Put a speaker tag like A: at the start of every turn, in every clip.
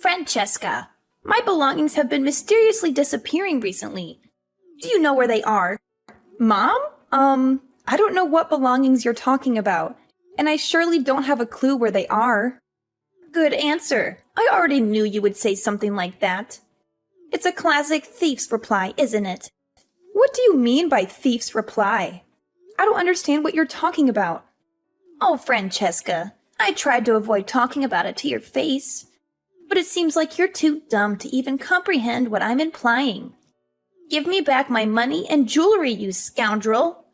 A: Francesca, my belongings have been mysteriously disappearing recently. Do you know where they are?
B: Mom? I don't know what belongings you're talking about, and I surely don't have a clue where they are.
A: Good answer. I already knew you would say something like that. It's a classic thief's reply, isn't it?
B: What do you mean by thief's reply? I don't understand what you're talking about.
A: Oh, Francesca, I tried to avoid talking about it to your face. But it seems like you're too dumb to even comprehend what I'm implying. Give me back my money and jewelry, you scoundrel.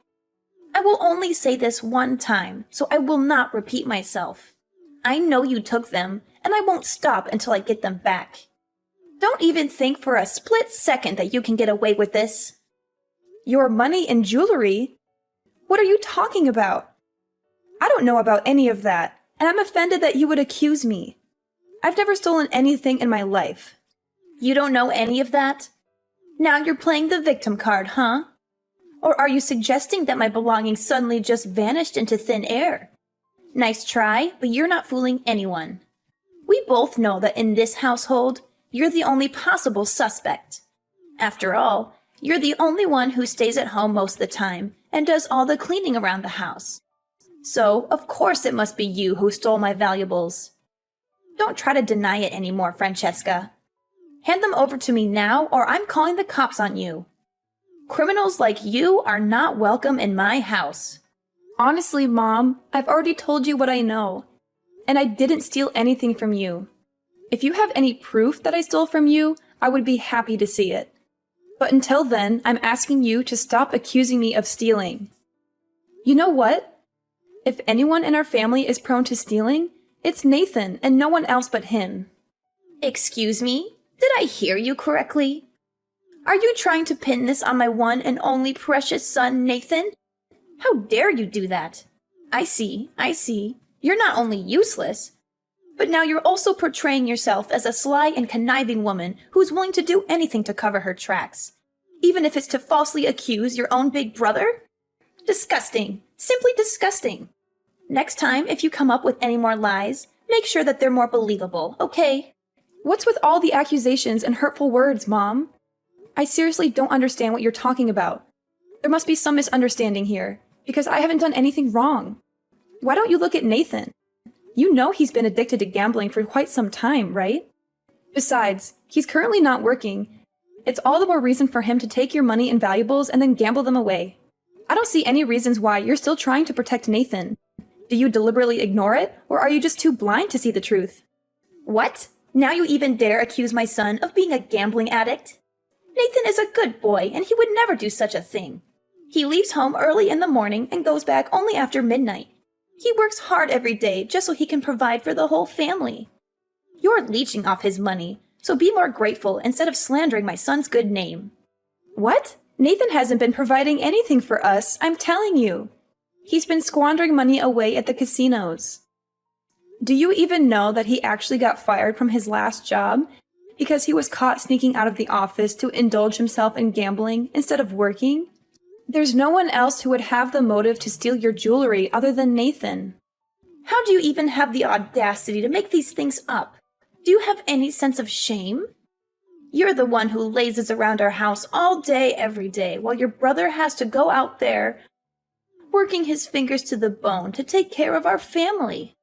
A: I will only say this one time, so I will not repeat myself. I know you took them, and I won't stop until I get them back. Don't even think for a split second that you can get away with this.
B: Your money and jewelry? What are you talking about? I don't know about any of that, and I'm offended that you would accuse me. I've never stolen anything in my life.
A: You don't know any of that? Now you're playing the victim card, huh? Or are you suggesting that my belongings suddenly just vanished into thin air? Nice try, but you're not fooling anyone. We both know that in this household, you're the only possible suspect. After all, you're the only one who stays at home most of the time and does all the cleaning around the house. So, of course it must be you who stole my valuables. Don't try to deny it anymore, Francesca. Hand them over to me now, or I'm calling the cops on you. Criminals like you are not welcome in my house.
B: Honestly, Mom, I've already told you what I know, and I didn't steal anything from you. If you have any proof that I stole from you, I would be happy to see it. But until then, I'm asking you to stop accusing me of stealing. You know what? If anyone in our family is prone to stealing, it's Nathan and no one else but him.
A: Excuse me? Did I hear you correctly? Are you trying to pin this on my one and only precious son, Nathan? How dare you do that? I see. You're not only useless, but now you're also portraying yourself as a sly and conniving woman who's willing to do anything to cover her tracks, even if it's to falsely accuse your own big brother? Disgusting. Simply disgusting. Next time, if you come up with any more lies, make sure that they're more believable, okay?
B: What's with all the accusations and hurtful words, Mom? I seriously don't understand what you're talking about. There must be some misunderstanding here, because I haven't done anything wrong. Why don't you look at Nathan? You know he's been addicted to gambling for quite some time, right? Besides, he's currently not working. It's all the more reason for him to take your money and valuables and then gamble them away. I don't see any reasons why you're still trying to protect Nathan. Do you deliberately ignore it, or are you just too blind to see the truth?
A: What? Now you even dare accuse my son of being a gambling addict? Nathan is a good boy, and he would never do such a thing. He leaves home early in the morning and goes back only after midnight. He works hard every day just so he can provide for the whole family. You're leeching off his money, so be more grateful instead of slandering my son's good name.
B: What? Nathan hasn't been providing anything for us, I'm telling you. He's been squandering money away at the casinos. Do you even know that he actually got fired from his last job because he was caught sneaking out of the office to indulge himself in gambling instead of working? There's no one else who would have the motive to steal your jewelry other than Nathan.
A: How do you even have the audacity to make these things up? Do you have any sense of shame? You're the one who lazes around our house all day, every day, while your brother has to go out there working his fingers to the bone to take care of our family.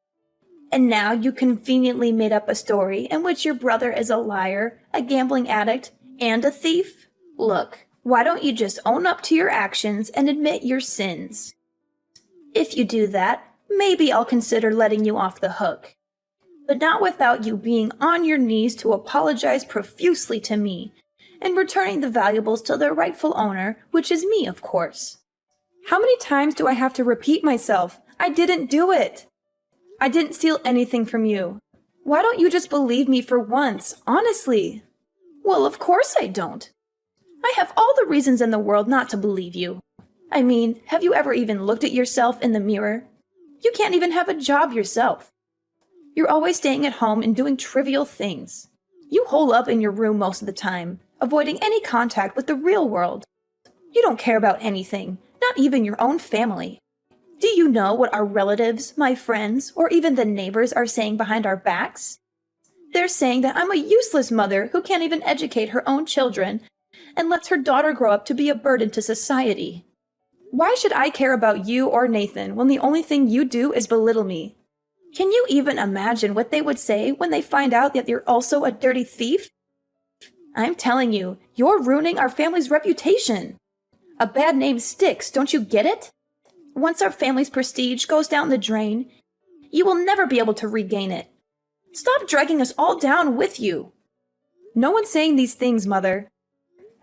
A: And now you conveniently made up a story in which your brother is a liar, a gambling addict, and a thief? Look, why don't you just own up to your actions and admit your sins? If you do that, maybe I'll consider letting you off the hook. But not without you being on your knees to apologize profusely to me and returning the valuables to their rightful owner, which is me, of course.
B: How many times do I have to repeat myself? I didn't do it. I didn't steal anything from you. Why don't you just believe me for once, honestly?
A: Well, of course I don't. I have all the reasons in the world not to believe you. I mean, have you ever even looked at yourself in the mirror? You can't even have a job yourself. You're always staying at home and doing trivial things. You hole up in your room most of the time, avoiding any contact with the real world. You don't care about anything, not even your own family. Do you know what our relatives, my friends, or even the neighbors are saying behind our backs? They're saying that I'm a useless mother who can't even educate her own children and lets her daughter grow up to be a burden to society.
B: Why should I care about you or Nathan when the only thing you do is belittle me?
A: Can you even imagine what they would say when they find out that you're also a dirty thief? I'm telling you, you're ruining our family's reputation. A bad name sticks, don't you get it? Once our family's prestige goes down the drain, you will never be able to regain it. Stop dragging us all down with you.
B: No one's saying these things, Mother.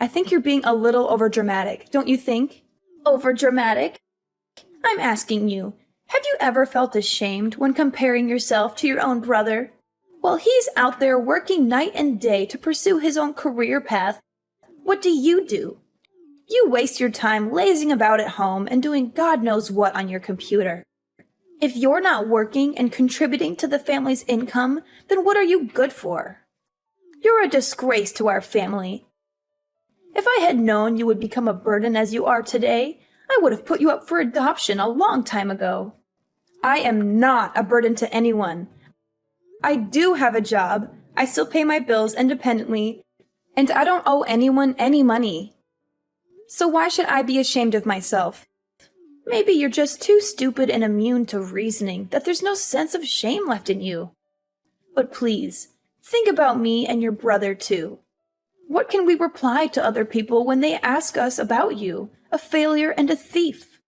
B: I think you're being a little overdramatic, don't you think?
A: Overdramatic? I'm asking you, have you ever felt ashamed when comparing yourself to your own brother? While he's out there working night and day to pursue his own career path, what do? You waste your time lazing about at home and doing God knows what on your computer. If you're not working and contributing to the family's income, then what are you good for? You're a disgrace to our family. If I had known you would become a burden as you are today, I would have put you up for adoption a long time ago.
B: I am not a burden to anyone. I do have a job, I still pay my bills independently, and I don't owe anyone any money. So why should I be ashamed of myself?
A: Maybe you're just too stupid and immune to reasoning that there's no sense of shame left in you. But please, think about me and your brother too. What can we reply to other people when they ask us about you, a failure and a thief?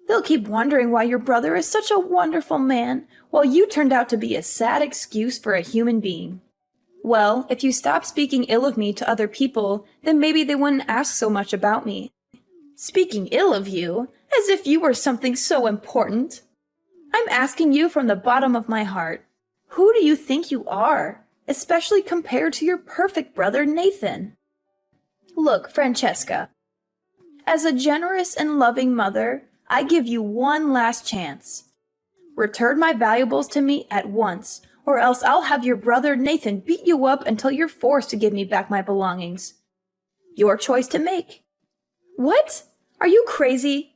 A: They'll keep wondering why your brother is such a wonderful man, while you turned out to be a sad excuse for a human being.
B: Well, if you stop speaking ill of me to other people, then maybe they wouldn't ask so much about me.
A: Speaking ill of you, as if you were something so important. I'm asking you from the bottom of my heart, who do you think you are, especially compared to your perfect brother Nathan? Look, Francesca, as a generous and loving mother, I give you one last chance. Return my valuables to me at once, or else I'll have your brother Nathan beat you up until you're forced to give me back my belongings. Your choice to make.
B: What? Are you crazy?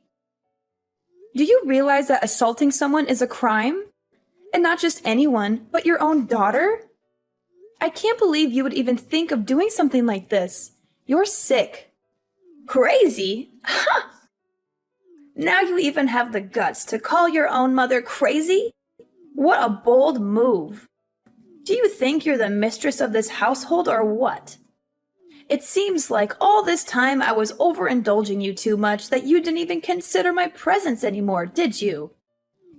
B: Do you realize that assaulting someone is a crime? And not just anyone, but your own daughter? I can't believe you would even think of doing something like this. You're sick.
A: Crazy? Ha! Now you even have the guts to call your own mother crazy? What a bold move. Do you think you're the mistress of this household or what? It seems like all this time I was overindulging you too much that you didn't even consider my presence anymore, did you?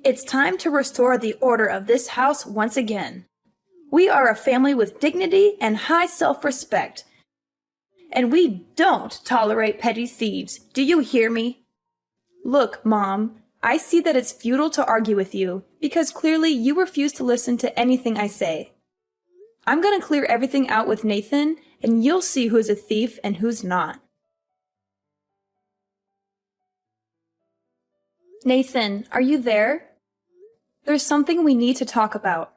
A: It's time to restore the order of this house once again. We are a family with dignity and high self-respect. And we don't tolerate petty thieves. Do you hear me?
B: Look, Mom, I see that it's futile to argue with you, because clearly you refuse to listen to anything I say. I'm gonna clear everything out with Nathan, and you'll see who's a thief and who's not. Nathan, are you there? There's something we need to talk about.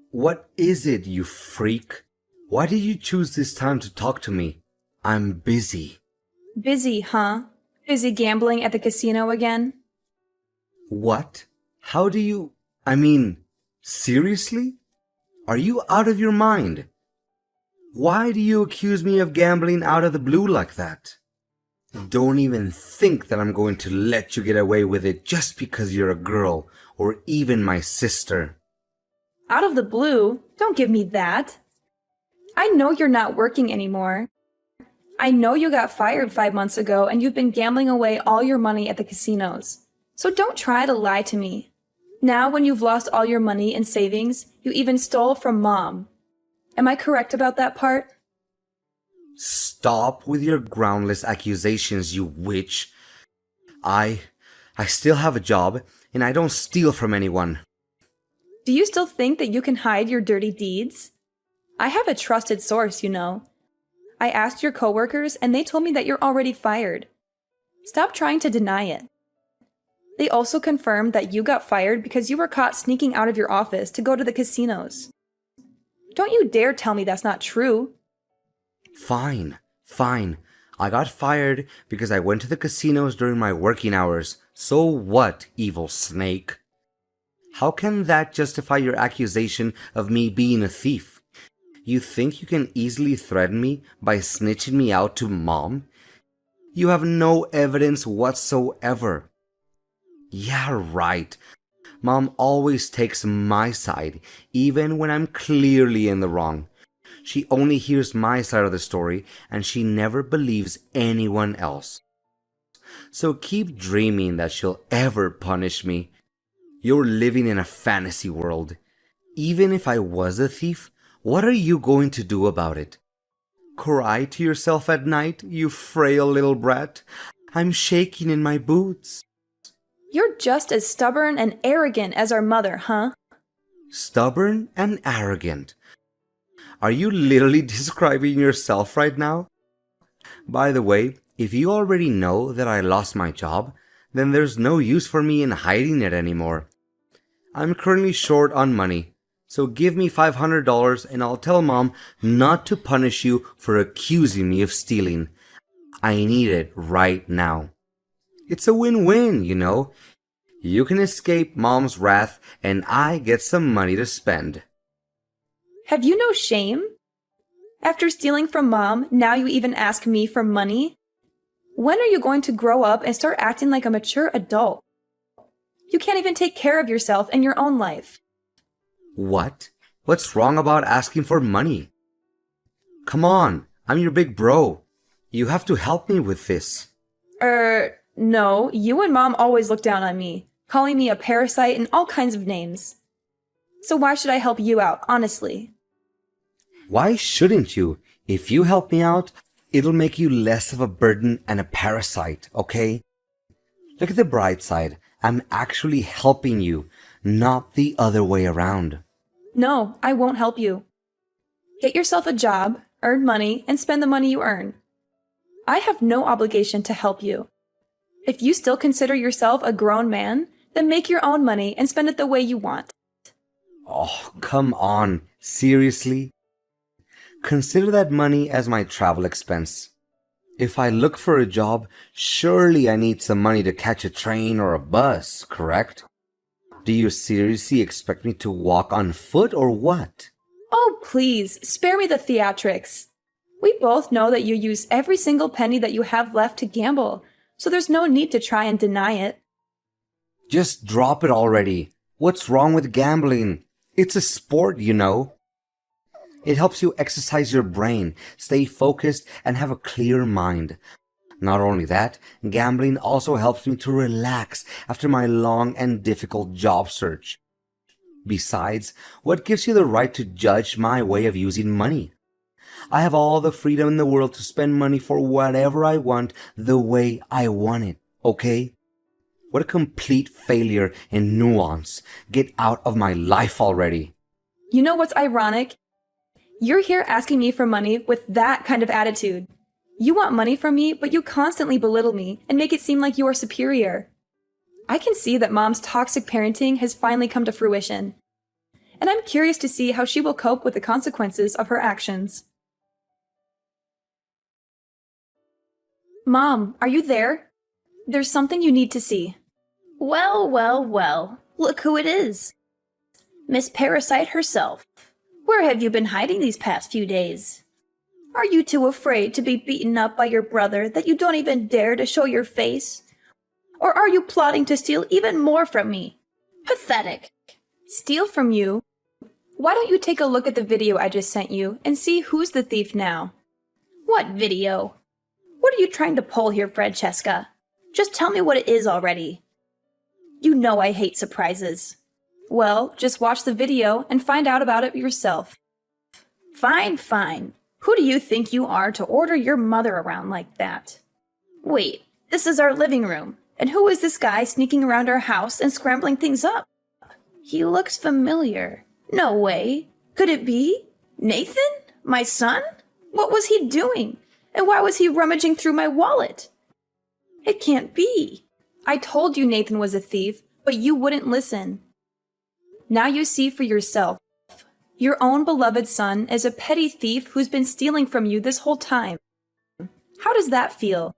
C: What is it, you freak? Why did you choose this time to talk to me? I'm busy.
B: Busy, huh? Busy gambling at the casino again?
C: What? How do you... seriously? Are you out of your mind? Why do you accuse me of gambling out of the blue like that? Don't even think that I'm going to let you get away with it just because you're a girl, or even my sister.
B: Out of the blue? Don't give me that. I know you're not working anymore. I know you got fired 5 months ago and you've been gambling away all your money at the casinos. So don't try to lie to me. Now when you've lost all your money and savings, you even stole from Mom. Am I correct about that part?
C: Stop with your groundless accusations, you witch. I still have a job, and I don't steal from anyone.
B: Do you still think that you can hide your dirty deeds? I have a trusted source, you know. I asked your coworkers, and they told me that you're already fired. Stop trying to deny it. They also confirmed that you got fired because you were caught sneaking out of your office to go to the casinos. Don't you dare tell me that's not true.
C: Fine. I got fired because I went to the casinos during my working hours. So what, evil snake? How can that justify your accusation of me being a thief? You think you can easily threaten me by snitching me out to Mom? You have no evidence whatsoever. Yeah, right. Mom always takes my side, even when I'm clearly in the wrong. She only hears my side of the story, and she never believes anyone else. So keep dreaming that she'll ever punish me. You're living in a fantasy world. Even if I was a thief, what are you going to do about it? Cry to yourself at night, you frail little brat? I'm shaking in my boots.
B: You're just as stubborn and arrogant as our mother, huh?
C: Stubborn and arrogant. Are you literally describing yourself right now? By the way, if you already know that I lost my job, then there's no use for me in hiding it anymore. I'm currently short on money, so give me $500 and I'll tell Mom not to punish you for accusing me of stealing. I need it right now. It's a win-win, you know. You can escape Mom's wrath and I get some money to spend.
B: Have you no shame? After stealing from Mom, now you even ask me for money? When are you going to grow up and start acting like a mature adult? You can't even take care of yourself and your own life.
C: What? What's wrong about asking for money? Come on, I'm your big bro. You have to help me with this.
B: No, you and Mom always look down on me, calling me a parasite and all kinds of names. So why should I help you out, honestly?
C: Why shouldn't you? If you help me out, it'll make you less of a burden and a parasite, okay? Look at the bright side. I'm actually helping you, not the other way around.
B: No, I won't help you. Get yourself a job, earn money, and spend the money you earn. I have no obligation to help you. If you still consider yourself a grown man, then make your own money and spend it the way you want.
C: Oh, come on. Seriously? Consider that money as my travel expense. If I look for a job, surely I need some money to catch a train or a bus, correct? Do you seriously expect me to walk on foot or what?
B: Oh, please, spare me the theatrics. We both know that you use every single penny that you have left to gamble, so there's no need to try and deny it.
C: Just drop it already. What's wrong with gambling? It's a sport, you know. It helps you exercise your brain, stay focused, and have a clear mind. Not only that, gambling also helps me to relax after my long and difficult job search. Besides, what gives you the right to judge my way of using money? I have all the freedom in the world to spend money for whatever I want the way I want it, okay? What a complete failure in nuance. Get out of my life already.
B: You know what's ironic? You're here asking me for money with that kind of attitude. You want money from me, but you constantly belittle me and make it seem like you are superior. I can see that Mom's toxic parenting has finally come to fruition, and I'm curious to see how she will cope with the consequences of her actions. Mom, are you there? There's something you need to see.
A: Well, well, well. Look who it is. Miss Parasite herself. Where have you been hiding these past few days? Are you too afraid to be beaten up by your brother that you don't even dare to show your face? Or are you plotting to steal even more from me? Pathetic.
B: Steal from you? Why don't you take a look at the video I just sent you and see who's the thief now?
A: What video? What are you trying to pull here, Francesca? Just tell me what it is already. You know I hate surprises.
B: Well, just watch the video and find out about it yourself.
A: Fine, fine. Who do you think you are to order your mother around like that? Wait, this is our living room. And who is this guy sneaking around our house and scrambling things up? He looks familiar. No way. Could it be? Nathan? My son? What was he doing? And why was he rummaging through my wallet? It can't be.
B: I told you Nathan was a thief, but you wouldn't listen. Now you see for yourself. Your own beloved son is a petty thief who's been stealing from you this whole time. How does that feel?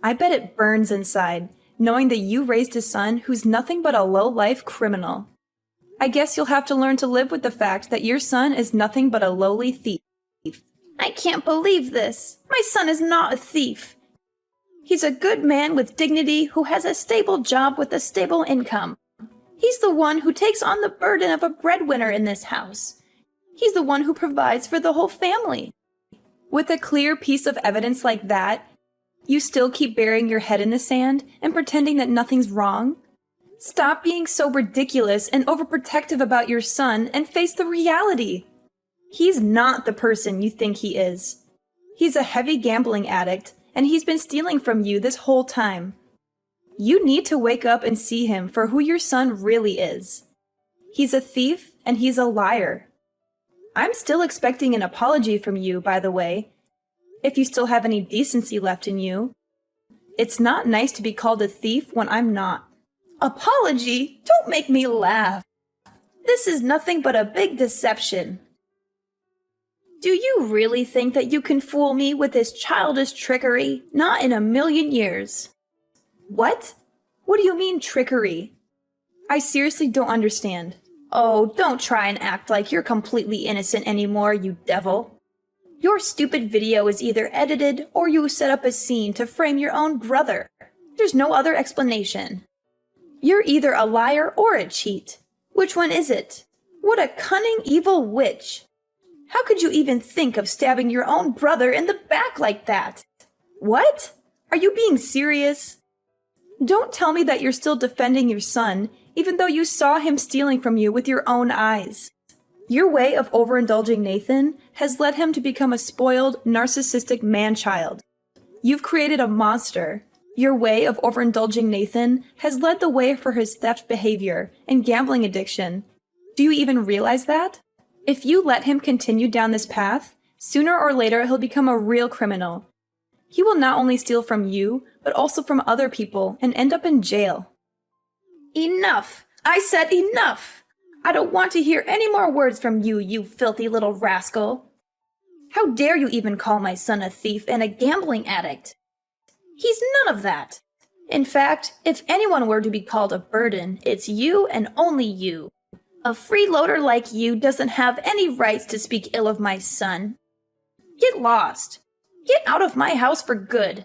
B: I bet it burns inside, knowing that you raised a son who's nothing but a low-life criminal. I guess you'll have to learn to live with the fact that your son is nothing but a lowly thief.
A: I can't believe this. My son is not a thief. He's a good man with dignity who has a stable job with a stable income. He's the one who takes on the burden of a breadwinner in this house. He's the one who provides for the whole family.
B: With a clear piece of evidence like that, you still keep burying your head in the sand and pretending that nothing's wrong? Stop being so ridiculous and overprotective about your son and face the reality. He's not the person you think he is. He's a heavy gambling addict, and he's been stealing from you this whole time. You need to wake up and see him for who your son really is. He's a thief and he's a liar. I'm still expecting an apology from you, by the way, if you still have any decency left in you. It's not nice to be called a thief when I'm not.
A: Apology? Don't make me laugh. This is nothing but a big deception. Do you really think that you can fool me with this childish trickery? Not in a million years.
B: What? What do you mean, trickery? I seriously don't understand.
A: Oh, don't try and act like you're completely innocent anymore, you devil. Your stupid video is either edited or you set up a scene to frame your own brother. There's no other explanation. You're either a liar or a cheat. Which one is it? What a cunning, evil witch. How could you even think of stabbing your own brother in the back like that?
B: What? Are you being serious? Don't tell me that you're still defending your son, even though you saw him stealing from you with your own eyes. Your way of overindulging Nathan has led him to become a spoiled, narcissistic man-child. You've created a monster. Your way of overindulging Nathan has led the way for his theft behavior and gambling addiction. Do you even realize that? If you let him continue down this path, sooner or later he'll become a real criminal. He will not only steal from you, but also from other people and end up in jail.
A: Enough! I said enough! I don't want to hear any more words from you, you filthy little rascal. How dare you even call my son a thief and a gambling addict? He's none of that. In fact, if anyone were to be called a burden, it's you and only you. A freeloader like you doesn't have any rights to speak ill of my son. Get lost. Get out of my house for good.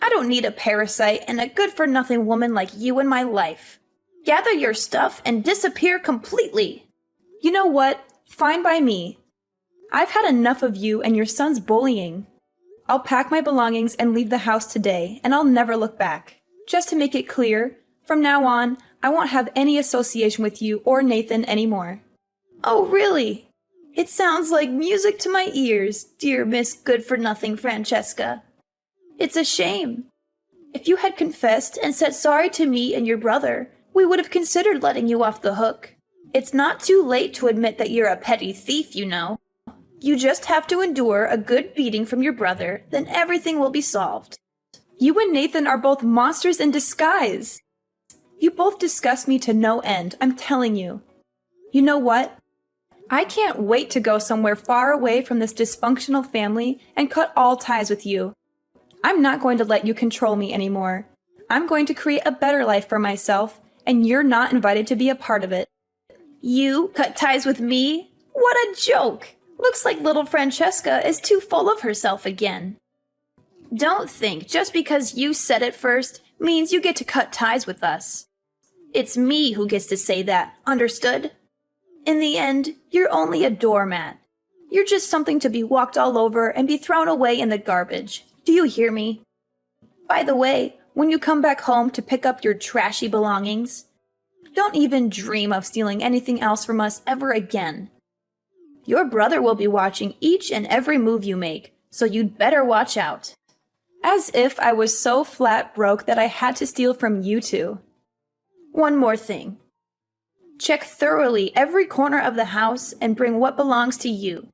A: I don't need a parasite and a good-for-nothing woman like you in my life. Gather your stuff and disappear completely.
B: You know what? Fine by me. I've had enough of you and your son's bullying. I'll pack my belongings and leave the house today, and I'll never look back. Just to make it clear, from now on, I won't have any association with you or Nathan anymore.
A: Oh, really? It sounds like music to my ears, dear Miss Good-for-Nothing Francesca. It's a shame. If you had confessed and said sorry to me and your brother, we would have considered letting you off the hook. It's not too late to admit that you're a petty thief, you know. You just have to endure a good beating from your brother, then everything will be solved.
B: You and Nathan are both monsters in disguise. You both disgust me to no end, I'm telling you. You know what? I can't wait to go somewhere far away from this dysfunctional family and cut all ties with you. I'm not going to let you control me anymore. I'm going to create a better life for myself, and you're not invited to be a part of it.
A: You cut ties with me? What a joke! Looks like little Francesca is too full of herself again. Don't think just because you said it first means you get to cut ties with us. It's me who gets to say that, understood? In the end, you're only a doormat. You're just something to be walked all over and be thrown away in the garbage. Do you hear me? By the way, when you come back home to pick up your trashy belongings, don't even dream of stealing anything else from us ever again. Your brother will be watching each and every move you make, so you'd better watch out.
B: As if I was so flat broke that I had to steal from you two.
A: One more thing. Check thoroughly every corner of the house and bring what belongs to you.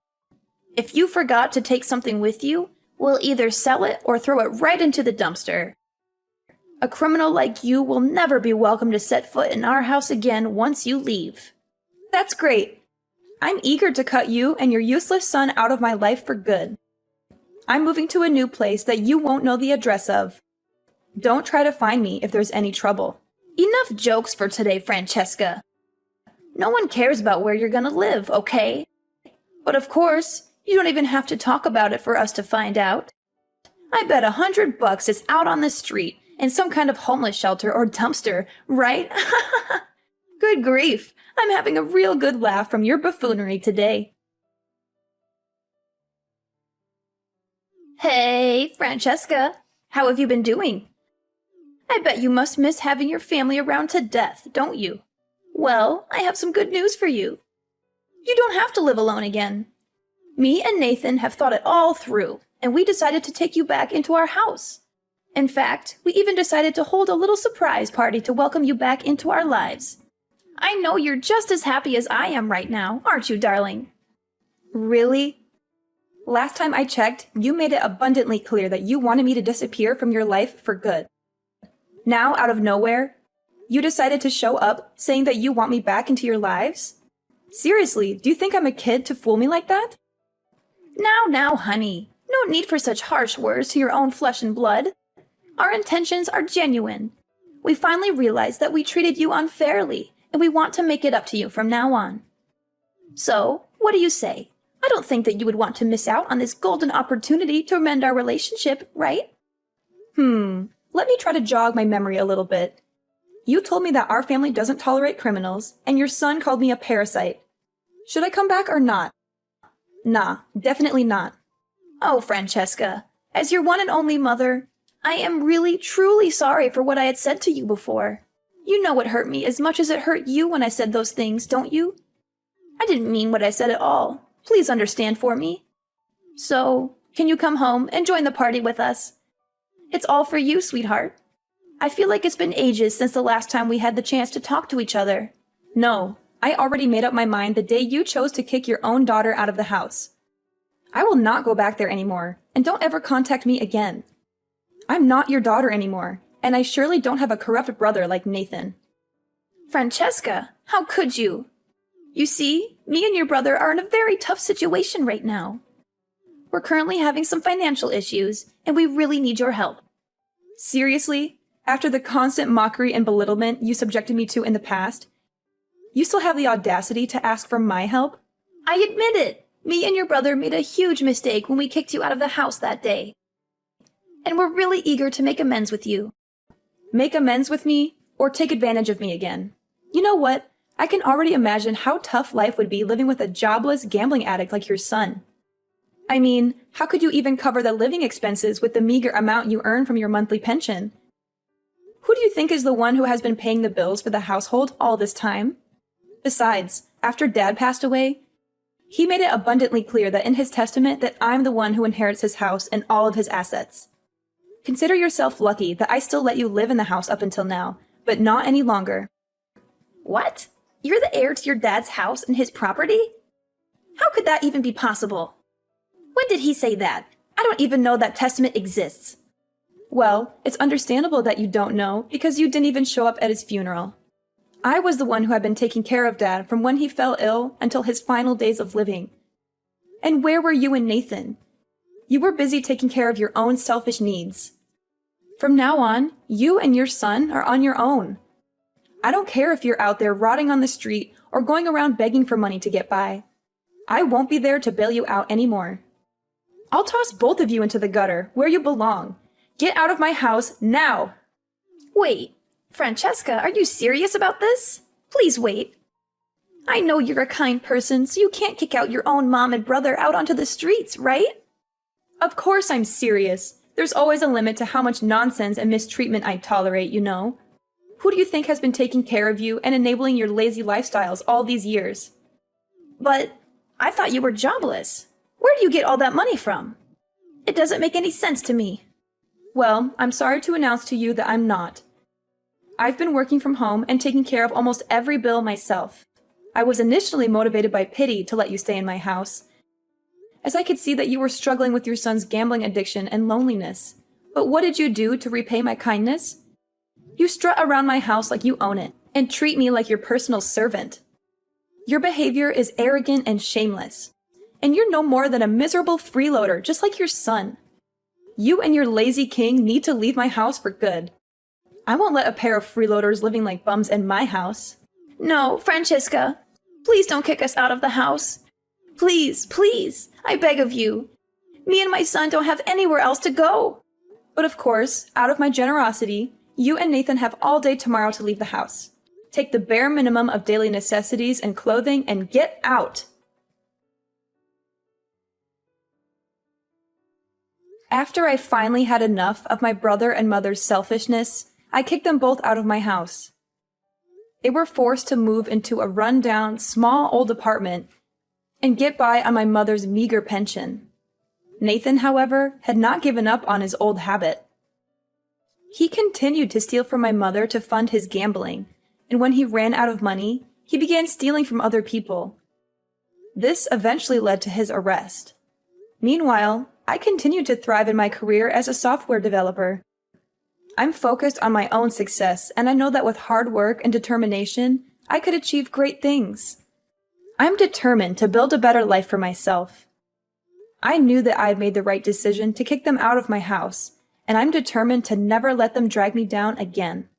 A: If you forgot to take something with you, we'll either sell it or throw it right into the dumpster. A criminal like you will never be welcome to set foot in our house again once you leave.
B: That's great. I'm eager to cut you and your useless son out of my life for good. I'm moving to a new place that you won't know the address of. Don't try to find me if there's any trouble.
A: Enough jokes for today, Francesca. No one cares about where you're gonna live, okay? But of course, you don't even have to talk about it for us to find out. I bet $100 it's out on the street in some kind of homeless shelter or dumpster, right? Good grief, I'm having a real good laugh from your buffoonery today. Hey, Francesca, how have you been doing? I bet you must miss having your family around to death, don't you? Well, I have some good news for you. You don't have to live alone again. Me and Nathan have thought it all through, and we decided to take you back into our house. In fact, we even decided to hold a little surprise party to welcome you back into our lives. I know you're just as happy as I am right now, aren't you, darling?
B: Really? Last time I checked, you made it abundantly clear that you wanted me to disappear from your life for good. Now, out of nowhere, you decided to show up saying that you want me back into your lives? Seriously, do you think I'm a kid to fool me like that?
A: Now, honey. No need for such harsh words to your own flesh and blood. Our intentions are genuine. We finally realized that we treated you unfairly, and we want to make it up to you from now on. So, what do you say? I don't think that you would want to miss out on this golden opportunity to mend our relationship, right?
B: Let me try to jog my memory a little bit. You told me that our family doesn't tolerate criminals, and your son called me a parasite. Should I come back or not? Nah, definitely not.
A: Oh, Francesca, as your one and only mother, I am really, truly sorry for what I had said to you before. You know it hurt me as much as it hurt you when I said those things, don't you? I didn't mean what I said at all. Please understand for me. So, can you come home and join the party with us? It's all for you, sweetheart. I feel like it's been ages since the last time we had the chance to talk to each other.
B: No, I already made up my mind the day you chose to kick your own daughter out of the house. I will not go back there anymore, and don't ever contact me again. I'm not your daughter anymore, and I surely don't have a corrupt brother like Nathan.
A: Francesca, how could you? You see, me and your brother are in a very tough situation right now. We're currently having some financial issues, and we really need your help.
B: Seriously? After the constant mockery and belittlement you subjected me to in the past, you still have the audacity to ask for my help?
A: I admit it. Me and your brother made a huge mistake when we kicked you out of the house that day. And we're really eager to make amends with you.
B: Make amends with me, or take advantage of me again. You know what? I can already imagine how tough life would be living with a jobless gambling addict like your son. I mean, how could you even cover the living expenses with the meager amount you earn from your monthly pension? Who do you think is the one who has been paying the bills for the household all this time? Besides, after Dad passed away, he made it abundantly clear that in his testament that I'm the one who inherits his house and all of his assets. Consider yourself lucky that I still let you live in the house up until now, but not any longer.
A: What? You're the heir to your dad's house and his property? How could that even be possible? When did he say that? I don't even know that testament exists.
B: Well, it's understandable that you don't know because you didn't even show up at his funeral. I was the one who had been taking care of Dad from when he fell ill until his final days of living. And where were you and Nathan? You were busy taking care of your own selfish needs. From now on, you and your son are on your own. I don't care if you're out there rotting on the street or going around begging for money to get by. I won't be there to bail you out anymore. I'll toss both of you into the gutter where you belong. Get out of my house now!
A: Wait, Francesca, are you serious about this? Please wait. I know you're a kind person, so you can't kick out your own mom and brother out onto the streets, right?
B: Of course I'm serious. There's always a limit to how much nonsense and mistreatment I tolerate, you know. Who do you think has been taking care of you and enabling your lazy lifestyles all these years?
A: But I thought you were jobless. Where do you get all that money from? It doesn't make any sense to me.
B: Well, I'm sorry to announce to you that I'm not. I've been working from home and taking care of almost every bill myself. I was initially motivated by pity to let you stay in my house, as I could see that you were struggling with your son's gambling addiction and loneliness. But what did you do to repay my kindness? You strut around my house like you own it, and treat me like your personal servant. Your behavior is arrogant and shameless, and you're no more than a miserable freeloader just like your son. You and your lazy king need to leave my house for good. I won't let a pair of freeloaders living like bums in my house.
A: No, Francesca, Please don't kick us out of the house. Please, please, I beg of you. Me and my son don't have anywhere else to go.
B: But of course, out of my generosity, you and Nathan have all day tomorrow to leave the house. Take the bare minimum of daily necessities and clothing and get out. After I finally had enough of my brother and mother's selfishness, I kicked them both out of my house. They were forced to move into a run-down, small old apartment and get by on my mother's meager pension. Nathan, however, had not given up on his old habit. He continued to steal from my mother to fund his gambling, and when he ran out of money, he began stealing from other people. This eventually led to his arrest. Meanwhile, I continued to thrive in my career as a software developer. I'm focused on my own success, and I know that with hard work and determination, I could achieve great things. I'm determined to build a better life for myself. I knew that I had made the right decision to kick them out of my house, and I'm determined to never let them drag me down again.